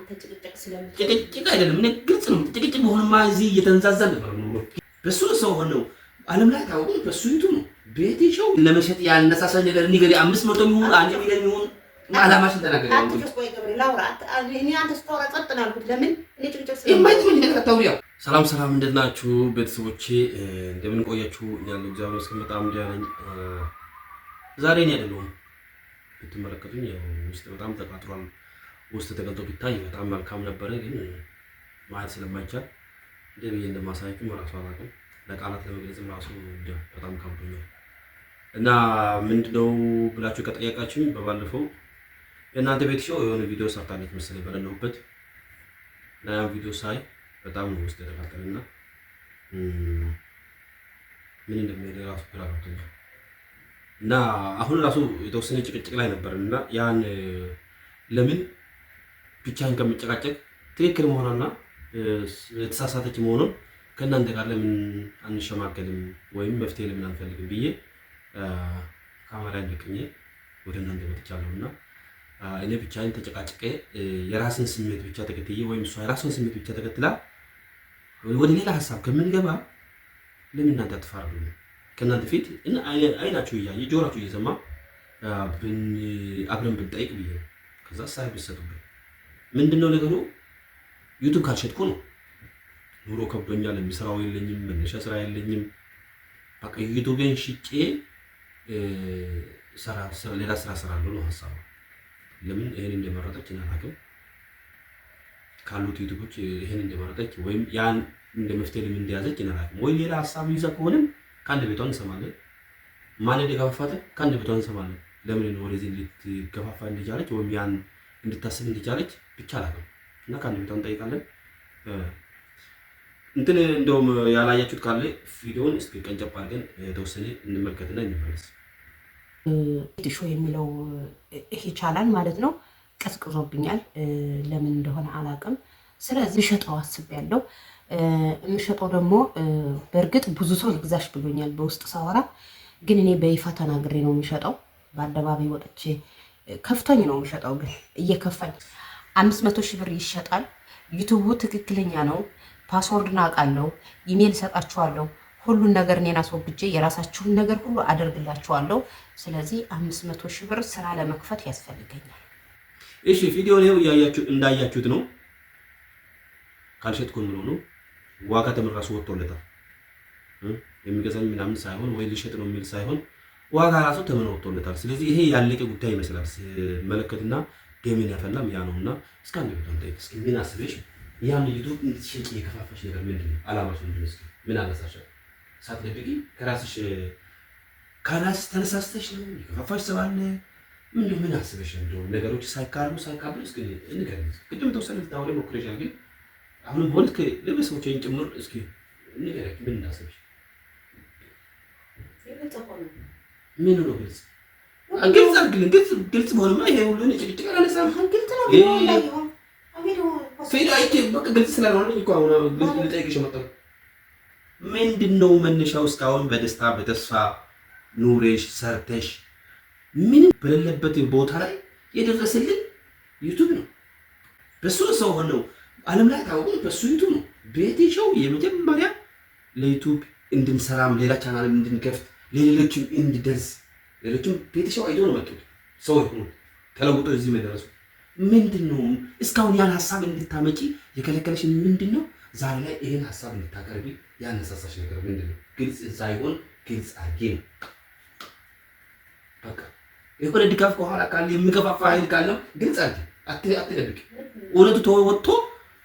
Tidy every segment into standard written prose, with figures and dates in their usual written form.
አንተ ጭቅጭቅ ስለምት ጭቅጭቅ አይደለም እኔ ግልጽ ነው። ጭቅጭቅ በሆነማ እዚህ እየተንዛዛ ነበር ነው። በሱ ሰው ሆነው ዓለም ላይ ታውቁ በሱ ይቱ ነው ቤት ይshow ለመሸጥ ያነሳሳኝ ነገር ንገሪ 500 ሚሆን 1 ሚሊዮን ሚሆን አላማሽን ተናገረ ነው። አትቆይ ገብሬ ላውራት እኔ አንተ ስታወራ ጸጥ ነው ያልኩት። ለምን እኔ ጭቅጭቅ ስለማይጥም እንደተከታው ያው ሰላም እንዴት ናችሁ ቤተሰቦቼ? እንደምን ቆያችሁ? ያለው እግዚአብሔር ይመስገን በጣም ደህና ነኝ። ዛሬ እኔ አይደለሁም ብትመለከቱኝ ያው ውስጥ በጣም ተቃጥሯል። ውስጥ ተገልጦ ቢታይ በጣም መልካም ነበር፣ ግን ማለት ስለማይቻል እንደዚህ እንደማሳያችሁ ማለት አላውቅም። ለቃላት ለመግለጽም ራሱ በጣም ከብዶኛል። እና ምንድነው ብላችሁ ከጠየቃችሁኝ በባለፈው የእናንተ ቤት ሾው የሆነ ቪዲዮ ሰርታለች መሰለኝ በሌለሁበት እና ያን ቪዲዮ ሳይ በጣም ነው ውስጥ የተቃጠለና ምን እንደሚል ራሱ ግራ ገብቶኛል። እና አሁን ራሱ የተወሰነ ጭቅጭቅ ላይ ነበርና ያን ለምን ብቻዬን ከምጨቃጨቅ ትክክል መሆኗና የተሳሳተች መሆኑን ከእናንተ ጋር ለምን አንሸማገልም ወይም መፍትሄ ለምን አንፈልግም ብዬ ካሜራ እንደቀኘ ወደ እናንተ መጥቻለሁና እኔ ብቻዬን ተጨቃጭቄ የራስን ስሜት ብቻ ተከትዬ ወይም እሷ የራስን ስሜት ብቻ ተከትላ ወደ ሌላ ሐሳብ ከምንገባ ለምን እናንተ አትፈርዱም? ከእናንተ ፊት እና አይናችሁ እያየ ጆሮአችሁ እየሰማ አብረን ብንጠይቅ ብዬ ከዛ ሳይ ብትሰጡብኝ ምንድነው ነገሩ? ዩቲዩብ ካልሸጥኩ ነው። ኑሮ ከብዶኛል፣ የሚሰራው የለኝም፣ መነሻ ስራ የለኝም። በቃ ዩቲዩብን ሽጬ ሌላ ስራ እሰራለሁ ነው ሐሳቡ። ለምን ይሄን እንደመረጠች እናላውቅም። ካሉት ዩቲዩቦች ይሄን እንደመረጠች ወይም ያን እንደ መፍትሄ ለምን እንደያዘች እናላውቅም። ወይ ሌላ ሐሳብ ይዛ ከሆነም ከአንድ ቤቷ እንሰማለን። ማን እንደገፋፋት ከአንድ ቤቷ እንሰማለን። ለምን ወደዚህ ልትገፋፋ እንደቻለች ወይም ያን እንድታስብ እንደቻለች ብቻ አላውቅም። እና ከአንድ ቤቷ እንጠይቃለን። እንትን እንደውም ያላያችሁት ካለ ቪዲዮውን እስኪ ቀንጨብ አድርገን ተወሰነ እንመልከትና እንመለስ። ሾ የሚለው ይሄ ቻናል ማለት ነው ቀዝቅዞብኛል፣ ለምን እንደሆነ አላውቅም። ስለዚህ ልሸጠው አስቤያለሁ። የምሸጠው ደግሞ በእርግጥ ብዙ ሰው ልግዛሽ ብሎኛል በውስጥ ሳወራ፣ ግን እኔ በይፋ ተናግሬ ነው የምሸጠው። በአደባባይ ወጥቼ ከፍቶኝ ነው የምሸጠው፣ ግን እየከፋኝ 500 ሺህ ብር ይሸጣል። ዩቲዩቡ ትክክለኛ ነው። ፓስወርድና አውቃለሁ። ኢሜል እሰጣችኋለሁ። ሁሉን ነገር እኔን አስወግጄ የራሳችሁን ነገር ሁሉ አደርግላችኋለሁ። ስለዚህ 500 ሺህ ብር ስራ ለመክፈት ያስፈልገኛል። እሺ ቪዲዮ ነው እንዳያችሁት ነው። ካልሸጥኩኝ ብሎ ነው ዋጋ ተመራሱ ወጥቶለታል። የሚገዛኝ ምናምን ሳይሆን ወይ ልሸጥ ነው የሚል ሳይሆን ዋጋ ራሱ ተመን ወጥቶለታል። ስለዚህ ይሄ ያለቀ ጉዳይ ይመስላል። መለከትና ደምን ያፈላም ያ ነውና እስከ አንድ ቦታ እንጠይቅ። እስኪ ምን አስበሽ ያን ዩቲዩብ እንድትሸጪ የከፋፋሽ ነገር ምንድን ነው? አላማሽ ምንድን ነው? እስኪ ምን አነሳሽ? ሳትደብቂ ከራስሽ ተነሳስተሽ ነው የከፋፋሽ ሰው አለ? ምን አስበሽ እንደው ነገሮች ሳይካሉ እስኪ እንገናኝ። ቅድም ተወሰነ ልታወሪ ሞክረሻል፣ ግን አሁንም ወልክ ለበሰዎችን ጭምር እስኪ ንገረኝ። ምን እንዳሰብሽ ምን ነው? ግልጽ በሆነማ ይሄ ሁሉ ጭቅጭቅ አላነሳም። ግልጽ ነው በቃ ግልጽ ስላልሆነ እኮ አሁን ልጠይቅሽ መጣሁ። ምንድነው መነሻው? እስካሁን በደስታ በተስፋ ኑሬሽ ሰርተሽ ምን በሌለበት ቦታ ላይ የደረሰልን ዩቲዩብ ነው። በሱ ሰው ሆነው ዓለም ላይ ታውቁ በሱ ዩቲዩብ ነው ቤት ሾው የመጀመሪያ ለዩቲዩብ እንድንሰራም ሌላ ቻናል እንድንከፍት ለሌሎችም እንድደርስ ሌሎችም ቤት ሾው አይዶ ነው መጡት ሰው ሆኖ ተለውጦ እዚህ መድረሱ ምንድነው? እስካሁን ያን ሐሳብ እንድታመጪ የከለከለሽ ምንድነው? ዛሬ ላይ ይሄን ሐሳብ እንድታቀርቢ ያነሳሳሽ ነገር ምንድነው? ግልጽ ሳይሆን ግልጽ አድርጌ ነው። በቃ የሆነ ድጋፍ ከኋላ ካለ የሚገፋፋ ኃይል ካለ ግልጽ አድርጌ አትደብቂ። እውነቱ ተወጥቶ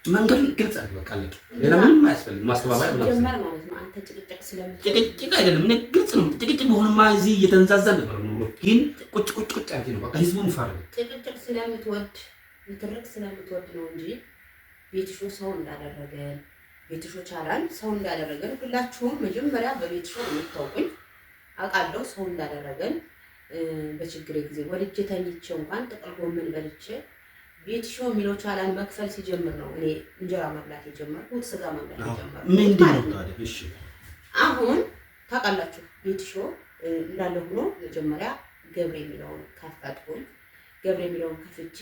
መንገድ ግልጽ አድርጌ በቃ አለቀ። ሌላ ምንም አያስፈልግም። ማስተባበያ ምናምን ማለት ነው። አንተ ጭቅጭቅ አይደለም እኔ ግልጽ ነው። ጭቅጭቅ በሆነማ እዚህ እየተንዛዛ ነበር ነው። ግን ቁጭ አድርጌ ነው በቃ ህዝቡን ይፈርድ። ጭቅጭቅ ስለምትወድ ትርክ ስለምትወድ ነው እንጂ ቤትሾ ሰው እንዳደረገን ቤትሾ ቻናል ሰው እንዳደረገን ሁላችሁም መጀመሪያ በቤትሾ የምታውቁኝ አውቃለሁ። ሰው እንዳደረገን በችግሬ ጊዜ ወልጄ ተኝቼ እንኳን ጥቅል ጎመን በልቼ ቤትሾ የሚለው ቻናል መክፈል ሲጀምር ነው እኔ እንጀራ መብላት የጀመርኩት፣ ስጋ መብላት የጀመርኩት። ምንድነው ታዲያ? እሺ አሁን ታውቃላችሁ ቤትሾ እንዳለ ሆኖ መጀመሪያ ገብሬ የሚለውን ከፈትኩኝ። ገብሬ የሚለውን ከፍቼ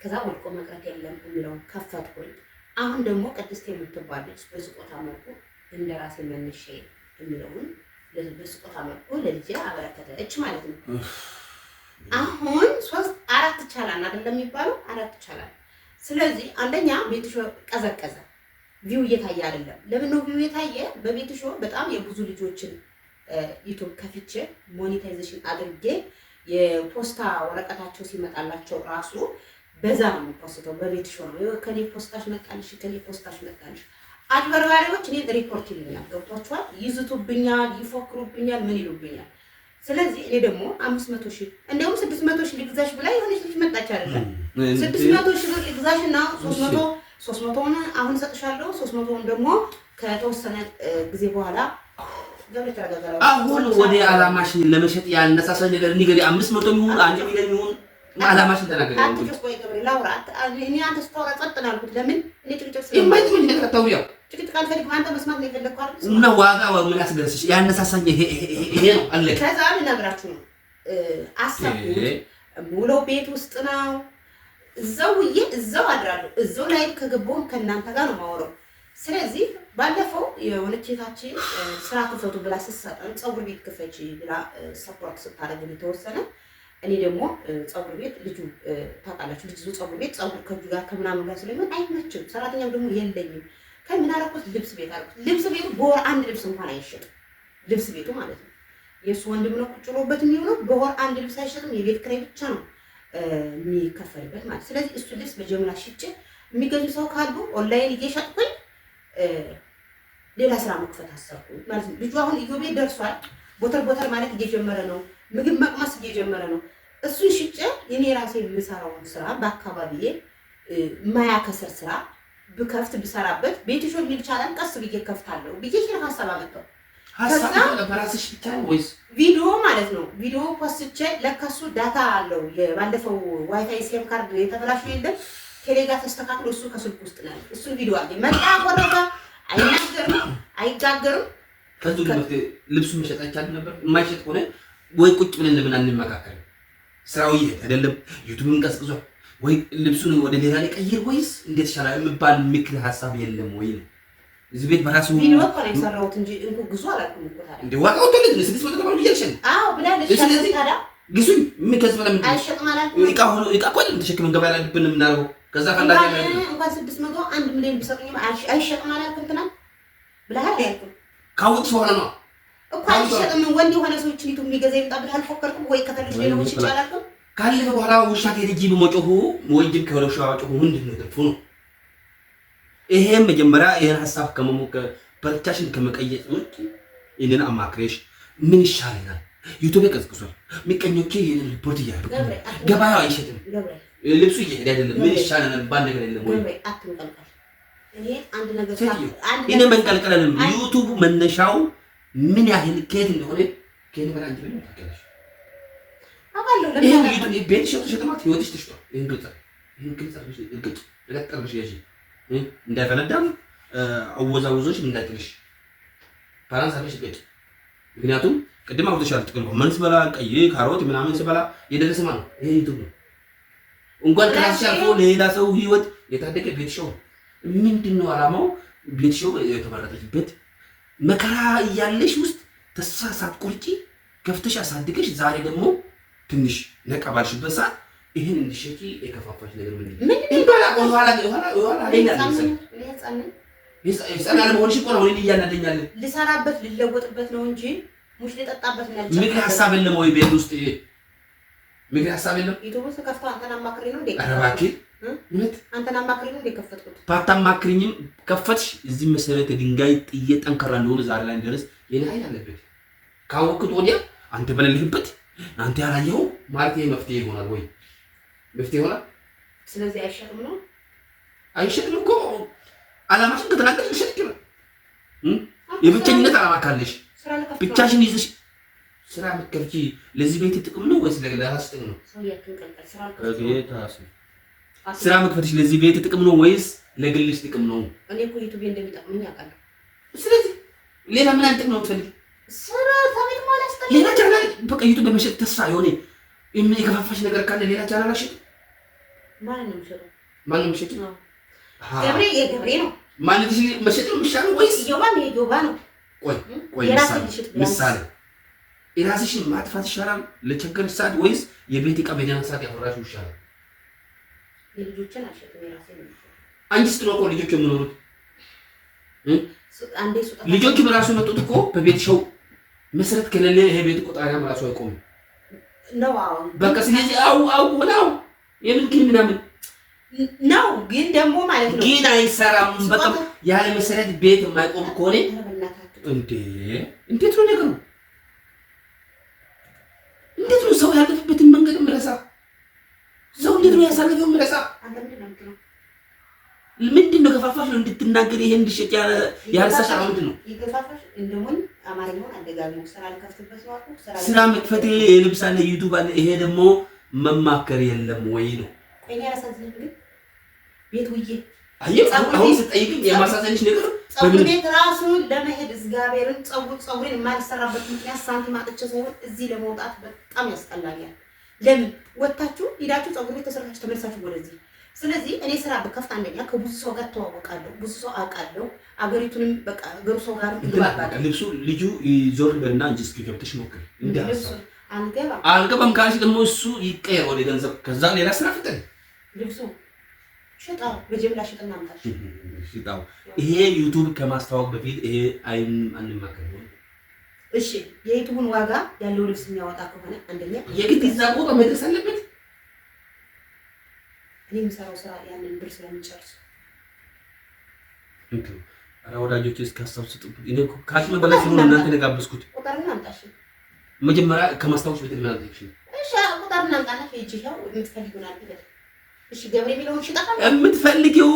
ከዛ ወድቆ መቅረት የለም የሚለውን ከፈትኩኝ። አሁን ደግሞ ቅድስት የምትባል ልጅ በስጦታ መልኩ እንደራሴ መነሻ የሚለውን በስጦታ መልኩ ለልጄ አበረከተች ማለት ነው። አሁን 4 ቻናል አይደለም የሚባለው 4 ቻናል። ስለዚህ አንደኛ ቤትሾ ቀዘቀዘ፣ ቪው እየታየ አይደለም። ለምን ነው ቪው እየታየ? በቤትሾ በጣም የብዙ ልጆችን ዩቲዩብ ከፍቼ ሞኔታይዜሽን አድርጌ የፖስታ ወረቀታቸው ሲመጣላቸው ራሱ በዛ ነው የሚፖስተው። በቤትሾ ነው ከኔ ፖስታሽ መጣልሽ፣ ከኔ ፖስታሽ መጣልሽ። አድበርባሪዎች እኔ ሪፖርት ይሉኛል። ገብቷቸዋል። ይዝቱብኛል፣ ይፎክሩብኛል፣ ምን ይሉብኛል። ስለዚህ እኔ ደግሞ 500,000 እንደውም 600,000 ልግዛሽ ብላ የሆነች ልጅ መጣች አይደለም 600,000 ብር ልግዛሽና 300ውን አሁን ሰጥሻለሁ 300ውን ደግሞ ከተወሰነ ጊዜ በኋላ አሁን ወደ አላማሽ ለመሸጥ ያነሳሳኝ ነገር ንገሪ። 500 ሚሆን 1 ሚሊዮን ሚሆን አላማሽ ተናገሪ። ቆይ ገብሬ ላውራ እኔ አንተ ስታወራ ጸጥ ነው ያልኩት። ለምን እኔ ጭቅጭቅ ስለማይት ምን እንደተከታው ያው ጭቅጭቅ አልፈልግም። አንተ መስማት ነው የፈለግከው አይደል? እና ዋጋው ምን ያስደርስሽ? ያነሳሳኝ ይሄ ነው አለ። ከዛ ልነግራችሁ ነው አሰብኩት። ሙሉ ቤት ውስጥ ነው እዛው አድራለሁ። እዛው ላይ ከገባሁም ከእናንተ ጋር ነው የማወራው። ስለዚህ ባለፈው የወለቼታችን ስራ ክፈቱ ብላ ስትሰጠን ፀጉር ቤት ክፈች ብላ ሰፖርት ስታደርግ የተወሰነ እኔ ደግሞ ፀጉር ቤት ልጁ ታውቃላችሁ፣ ልጁ ፀጉር ቤት ፀጉር ከእጁ ጋር ከምናምን ጋር ስለሚሆን አይመችም። ሰራተኛው ደግሞ የለኝም። ከምን አደረኩት? ልብስ ቤት አደረኩት። ልብስ ቤቱ በወር 1 ልብስ እንኳን አይሸጥም። ልብስ ቤቱ ማለት ነው የእሱ ወንድም ነው ቁጭ ብሎበት የሚሆነው። በወር 1 ልብስ አይሸጥም። የቤት ኪራይ ብቻ ነው የሚከፈልበት ማለት። ስለዚህ እሱ ልብስ በጀምላ ሽጬ የሚገዙ ሰው ካሉ ኦንላይን እየሸጥኩኝ ሌላ ስራ መክፈት አሰብኩኝ ማለት ነው። ልጁ አሁን ኢዮቤ ደርሷል። ቦተር ማለት እየጀመረ ነው። ምግብ መቅመስ እየጀመረ ነው። እሱን ሽጬ የኔ ራሴ የምሰራውን ስራ በአካባቢዬ ማያከስር ስራ ብከፍት ብሰራበት ቤትሾ ሊል ይችላል። ቀስ ብዬ ከፍታለሁ ብዬ ይሄን ሀሳብ አመጣው። ሀሳብ ለራስሽ ብቻ ወይስ ቪዲዮ ማለት ነው? ቪዲዮ ፖስትቼ ለካሱ ዳታ አለው። የባለፈው ዋይፋይ ሴም ካርድ የተበላሸ የለም ቴሌጋ ተስተካክሎ እሱ ከስልክ ውስጥ ነው። እሱ ቪዲዮ አለ መጣ ወረዳ አይናገርም አይጋገርም። ከዚህ ልብሱ መሸጥ አይቻልም ነበር። የማይሸጥ ሆነ ወይ ቁጭ ብለን ለምን አንመካከርም? ስራው ይሄ አይደለም። ዩቲዩብን ቀስቅዟል ወይ ልብሱን ወደ ሌላ ላይ ቀይር ወይስ እንዴት ይሻላል የሚባል ምክር ሀሳብ የለም ወይ? እዚህ ቤት በራሱ ቪዲዮ እኮ ነው የሰራሁት እንጂ እንኩ ግዙ አላልኩም እኮ ታዲያ። እንዴ ዋጋው ተለኝ ለስድስት መቶ ተባሉ ይልሽን? አዎ ብላለሽ። ታዲያ ግዙኝ ምን ከዚህ በላይ ምን አይሸጥም አላልኩም? እቃ ሆኖ እቃ እኮ አይደለም ተሸክመን ገበያ ላይ ልብን የምናደርገው። ከዛ ፈላጊ ነው እንኳን 600 1 ሚሊዮን ቢሰጡኝም አይሸጥም አላልኩም ትናንት ብለሃል ያልኩት። ካወቅሽ በኋላ ነው እኮ አይሸጥም። ወንድ የሆነ ሰዎች ሊቱ የሚገዛ ይምጣ ብለሃል ፎከርኩም ወይ ከተልሽ ሌሎች ይቻላል። ካለፈ በኋላ ውሻ ከልጅ በመጮሁ ወንጅም ከወለሻ ጮሁ ምንድን ነው ጥፉ ነው? ይሄን መጀመሪያ ይሄን ሐሳብ ከመሞከር በርቻሽን ከመቀየጥ ውጭ ይሄንን አማክሬሽ ምን ይሻለናል? ዩቲዩብ ቀዝቅዟል። ምቀኞቼ ይሄንን ሪፖርት እያደረጉ ገበያው አይሸጥም፣ ልብሱ እየሄደ አይደለም። ምን ይሻለናል? ባል ነገር የለም ወይ? አትንቀልቀል። እኔ አንድ ነገር እኔ መንቀልቀለንም ዩቲዩብ መነሻው ምን ያህል ከየት እንደሆነ ከኔ በላይ አንተ ምን ታውቂያለሽ? አባለው ለምን ቤትሽ ተሸጠማት ህይወትሽ ተሽጧል። ይሄን ግልጽ ለቀጥልሽ ያጂ እንዳይፈነዳም አወዛውዞሽ እንዳይጥልሽ ፓራንሳሽ ገጭ። ምክንያቱም ቅድም አውጥተሻል። ጥቅም ምን ስበላ ቀይ ካሮት ምናምን ስበላ የደረሰ ማለት ነው። ይሄ ዩቲዩብ ነው። እንኳን ከራስሽ አልፎ ሌላ ሰው ህይወት የታደገ ቤት ሾው ምንድነው አላማው? ቤት ሾው የተመረጠችበት መከራ እያለሽ ውስጥ ተስፋ ሳትቆርጪ ከፍተሽ አሳድገሽ ዛሬ ደግሞ ትንሽ ነቃ ባልሽበት ሰዓት ይሄን እንድትሸጪ የከፋፋሽ ነገር ምንድነው? ልሰራበት ልለወጥበት ነው እንጂ ሙሽ ልጠጣበት ነው። ምክር ሀሳብ የለም ወይ ቤት ውስጥ? ምክር ሀሳብ የለም። ኢትዮስ ከፍታ አንተና ማክሪ ነው እንዴ? አረባኪ አንተና ማክሪ ነው እንዴ ከፈትኩት? ፓርታም ማክሪኝም ከፈትሽ እዚህ መሰረተ ድንጋይ ጥዬ ጠንካራ እንደሆነ ዛሬ ላይ እንደርስ የኔ ኃይል አለበት። ካወቅኩት ወዲያ አንተ በሌለህበት አንተ ያላየው ማለት ይሄ መፍትሄ ይሆናል ወይ? መፍትሄ ይሆናል። ስለዚህ አይሸጥም ነው አይሸጥም እኮ አላማሽን ከተናገርሽ ይሸጥ ይችላል። የብቸኝነት አላማ ካለሽ ብቻሽን ይዘሽ ስራ መከፍቺ ለዚህ ቤት ጥቅም ነው ወይስ ለራስሽ ጥቅም ነው? ስራ መክፈትሽ ለዚህ ቤት ጥቅም ነው ወይስ ለግልሽ ጥቅም ነው? እኔ እኮ ዩቲዩብ እንደሚጠቅመኝ አውቃለሁ። ስለዚህ ሌላ ምን አይነት ጥቅም ነው የምትፈልጊው? ስራ ታሪክ ማለት ሌላ ቻናል በቃ ዩቲዩብ በመሸጥ ተስፋ የሆነ የሚከፋፋሽ ነገር ካለ ሌላ ቻናል አሽጥ። ማን ነው የሚሸጠው? ማን ነው የሚሸጠው? ገብሬ የገብሬ ነው ማለት እሺ፣ መሸጥ ነው የሚሻለው ወይስ የዮባ ነው? ቆይ ምሳሌ የራስሽን ማጥፋት ይሻላል ለቸገር ሰዓት ወይስ የቤት ዕቃ በደህና ሰዓት ያፈራሽው ይሻላል? የልጆችን አልሸጥም የራሴን ነው። አንቺ ስትኖር ልጆች የሚኖሩት ልጆች በራሱ መጡት እኮ በቤት ሸው መሰረት ከሌለ ይሄ ቤት እኮ ጣሪያ በራሱ አይቆምም ነው። በቃ ስለዚህ አው ነው የምን ግን ምናምን ነው ግን ደግሞ ማለት ነው ግን አይሰራም። በቃ ያለ መሰረት ቤት የማይቆም ከሆነ እንዴት ነው ነገሩ? እንዴት ነው ሰው ያለፈበትን መንገድ ምረሳ? ሰው እንዴት ነው ያሳለፈው ምረሳ? ምንድን ነው ገፋፋሽ ነው እንድትናገር ይሄን እንድሸጥ ያልሰሻ ምንድን ነው ይገፋፋሽ? እንደምን አማርኛውን አደጋግሞ ስራ ልከፍትበት ነው አልኩ። ስራ መክፈት የልብስ አለ ዩቲዩብ አለ። ይሄ ደግሞ መማከር የለም ወይ ነው ቆኛ ያሳዝን ግን ቤት ውዬ አሁን ስጠይቅኝ የማሳዘንሽ ነገር ፀጉር ቤት ራሱ ለመሄድ እግዚአብሔርን ፀጉሬን የማልሰራበት ምክንያት ሳንቲም አጥቼ ሳይሆን እዚህ ለመውጣት በጣም ያስጠላኛል። ለምን ወጣችሁ ሄዳችሁ ፀጉር ቤት ተሰርታችሁ ተመልሳችሁ ወደዚህ። ስለዚህ እኔ ስራ በከፍታ አንደኛ ከብዙ ሰው ጋር ተዋወቃለሁ፣ ብዙ ሰው አውቃለሁ። አገሪቱንም በቃ ገሩ ሰው ጋር ይባባል። ልብሱ ልጁ ዞር በልና እንጂ እስኪ ገብተሽ ሞክሪ። እንደዚህ አልገባም ካልሽ ደግሞ እሱ ይቀየር ወደ ገንዘብ። ከዛ ሌላ ስራ ፍጠን። ልብሱ ሽጣው በጀብላ ሽጥና አምጣሽ ሽጣው። ይሄ ዩቲዩብ ከማስተዋወቅ በፊት ይሄ አንማከር ነው። እሺ የዩቲዩብን ዋጋ ያለው ልብስ የሚያወጣ ከሆነ አንደኛ የግድ እዛ ቦታ መድረስ አለበት። እኔ የምሰራው ስራ ያንን ብር ስለሚጨርስ አረ ወዳጆች እስኪ ሀሳብ ስጡ። እኔ ካሽ መበላሽ ነው እናንተ ነጋብስኩት። ቁጥርና አምጣሽ መጀመሪያ ከማስታወስ በፊት ማለት ነው። እሺ ቁጥርና አምጣና ሂጂ ያው የምትፈልጊውን አድርገሽ እሺ ገብሬ የሚለውን ሽጣታ የምትፈልጊው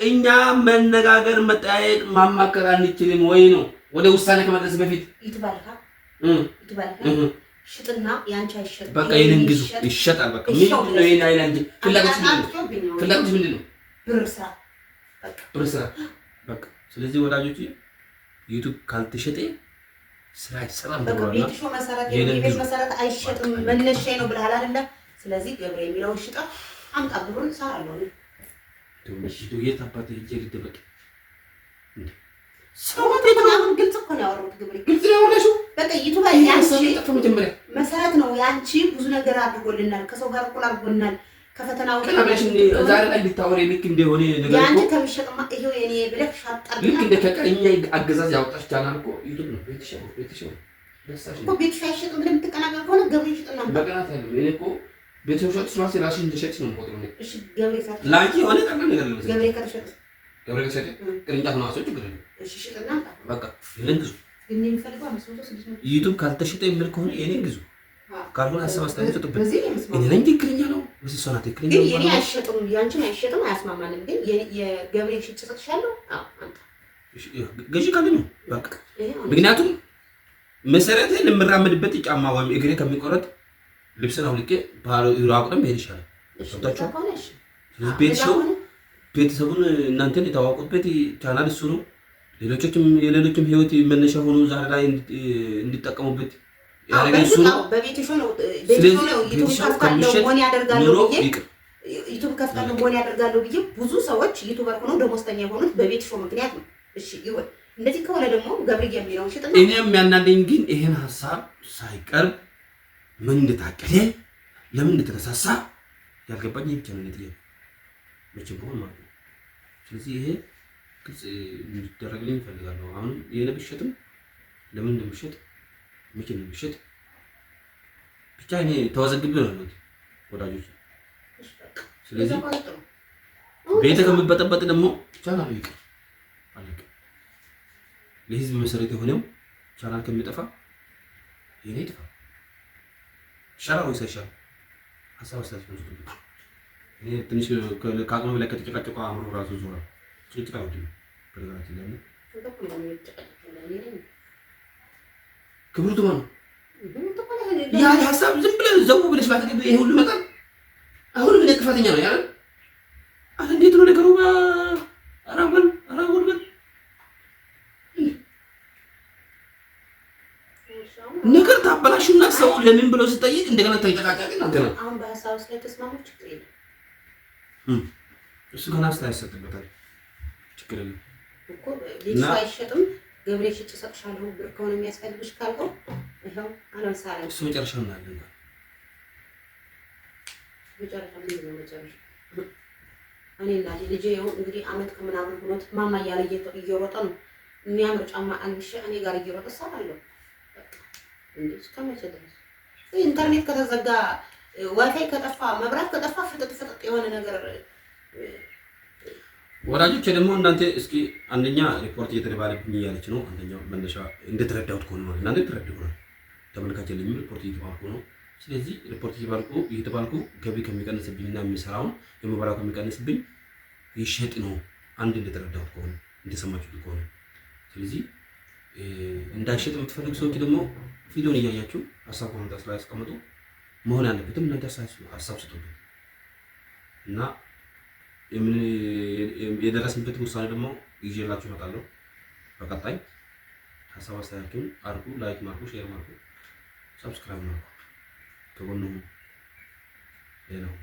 እኛ መነጋገር መጠያየቅ ማማከር አንችልም ወይ ነው? ወደ ውሳኔ ከመድረስ በፊት ይትባልካ ሽጥና ያንቺ አይሸጥ በቃ የኔን ግዙ ይሸጣል። በቃ ምን ነው የኔ አይላንጂ ፍላጎትሽ ምንድን ነው? ብር ስራ በቃ ስለዚህ ወዳጆች ዩቲዩብ ካልተሸጠ ስራ አይሰራም። በቃ ቤትሾ መሰረት የቤት መሰረት አይሸጥም መነሻዬ ነው ብለሃል አይደለ? ስለዚህ ገብሬ የሚለውን ሽጣ አምጣ ብሩን ሰራለሁ ነው ደውልሽ የት አባቴ ሄጄ ልደበቅ እንዴ? ሰው ተናግረው ግልጽ እኮ ነው ያወሩት። ገብሬ ግልጽ ነው ያወራሽው። በቃ ዩቲዩብ ያንቺ መሰረት ነው። ያንቺ ብዙ ነገር አድርጎልናል። ከሰው ጋር እኩል አድርጎናል። ከፈተናው ከናብለሽ እንደ ዛሬ ላይ ልታወሪ ልክ እንደሆነ ነገር እኮ ያንቺ ከሚሸጥማ ይሄው የኔ ብለሽ ሻጣርና ልክ እንደ ከቀኛ አገዛዝ ያወጣሽ ቻናል እኮ ዩቲዩብ ነው። ቤትሽ እኮ ቤትሽ አይሸጥም ብለህ የምትቀናገር ከሆነ ገብሬ ይሸጥና በቀናት ያለው እኔ እኮ ቤተሰቦች ስማስ ራስሽን እንደሸጥሽ ነው የምቆጥረው። እሺ ገብሬ ሳት ላኪ የሆነ ቀላል ነገር ነው። ገብሬ ከተሸጠ ቅርንጫፍ ነው አሰጭ ግሬ እሺ ሽጥና በቃ ይሄን ግዙ። ግን የሚፈልገው 500 ዩቲዩብ ካልተሸጠ የሚል ከሆነ ይሄን ግዙ። ካልሆነ ሀሳብ አስተያየት ተጠብቅ። እኔ ነኝ ትክክለኛ ነው ወይስ እሷ ናት ትክክለኛ? ግን የኔ አይሸጥም ያንቺን አይሸጥም አያስማማንም። ግን የገብሬ ሽጭ ሰጥሻለሁ። አዎ አንተ ገዢ ካለ ነው በቃ። ምክንያቱም መሰረትን የምራመድበት ጫማ ወይም እግሬ ከሚቆረጥ ልብስን አውልቄ ባሮ ይራቁም ይሄድሻል። ሰጣችሁ ቤተሰቡን እናንተን የተዋወቁበት ቻናል እሱ ነው። የሌሎችም ህይወት መነሻ ሆኖ ዛሬ ላይ እንዲጠቀሙበት ያደረገ እሱ ነው። በቤትሾ ነው ዩቲዩብ ከፍታለሁ ሆነ ያደርጋለሁ ብዬ ዩቲዩብ ከፍታለሁ ሆነ ያደርጋለሁ ብዬ ብዙ ሰዎች ዩቲዩበር ሆነው ደሞዝተኛ የሆኑት በቤትሾ ምክንያት ነው። እሺ ይሁን። እንደዚህ ከሆነ ደግሞ ገብሬ የሚለውን ሽጥና እኔ የሚያናደኝ ግን ይሄን ሐሳብ ሳይቀርብ ምን እንደታቀደ ለምን እንደተነሳሳ ያልገባኝ ይሄ ብቻ ነው። ለጥያቄ መቼም ቢሆን ማለት ነው። ስለዚህ ይሄ ግልጽ እንዲደረግልኝ እፈልጋለሁ። አሁን የኔ ብሸጥም ለምን እንደምሸጥ መቼ እንደምሸጥ ብቻ እኔ ተወዘግቤ ነው ያለሁት ወዳጆች። ስለዚህ ቤተ ከምበጠበጥ ደግሞ ቻናሉ ይቅር አለቀ። ለህዝብ መሰረት የሆነው ቻናል ከሚጠፋ የኔ ይጥፋ። ሻራ ወይስ አይሻልም? ሀሳብ አስተያየት ነው። እኔ ትንሽ ከአቅሙ በላይ ከተጨቃጨቀ አእምሮ ራሱ ዞራ ጭቅጭቃ ወዲ በነገራችን ላይ ክብሩት ነው ያ ሀሳብ ዝም ብለህ ዘው ብለሽ ባትገብ ይሄ ሁሉ መጣል አሁን ምን ጥፋተኛ ነው ያለ? አረ እንዴት ነው ነገሩ? አራወል ነገር ታበላሽና ሰው ለምን ብለው ሲጠይቅ እንደገና ተጨቃጫቂ እናንተ ነው። አሁን በሀሳብ ላይ ተስማሙ ችግር የለም። እሱ ገና አስተያየት ይሰጥበታል። ችግር የለም እኮ ልጅ አይሸጥም። ገብሬ ሽጭ ሰጥሻለሁ ብር ከሆነ የሚያስፈልግሽ ካልከው ይኸው አለምሳሌ እሱ መጨረሻ ምን አለ ነው መጨረሻ ምን ነው መጨረሻ እኔ እና ልጄ ይኸው እንግዲህ አመት ከምናምን ሆኖት ማማ እያለ እየሮጠ ነው የሚያምር ጫማ አንሽ እኔ ጋር እየሮጠ ሰራለሁ። እንዴ እስከመቼ ድረስ ኢንተርኔት ከተዘጋ ዋይፋይ ከጠፋ መብራት ከጠፋ ፍጥጥ የሆነ ነገር ወራጆች ደግሞ እናንተ እስኪ አንደኛ ሪፖርት እየተባለብኝ እያለች ነው። አንደኛው መነሻ እንደተረዳሁት ከሆነ ነው እናንተ ተረዳሁ ነው ተመልካች የለኝም ሪፖርት እየተባልኩ ነው። ስለዚህ ሪፖርት እየተባልኩ ገቢ ከሚቀንስብኝና የሚሰራውን የመበራቱ ከሚቀንስብኝ ይሸጥ ነው አንድ እንደተረዳሁት ከሆነ እንደሰማችሁት ከሆነ። ስለዚህ እንዳይሸጥ የምትፈልጉ ሰዎች ደግሞ ቪዲዮን እያያችሁ ሀሳብ ኮሜንት ላይ አስቀምጡ። መሆን ያለበትም እናንተ ሀሳብ ስጡበት እና የደረስንበት ውሳኔ ደግሞ ይዤላችሁ እመጣለሁ። በቀጣይ ሀሳብ አስተያየቱን አድርጉ፣ ላይክ ማርኩ፣ ሼር ማርኩ፣ ሰብስክራይብ ማርኩ። ከጎኑ ሌላው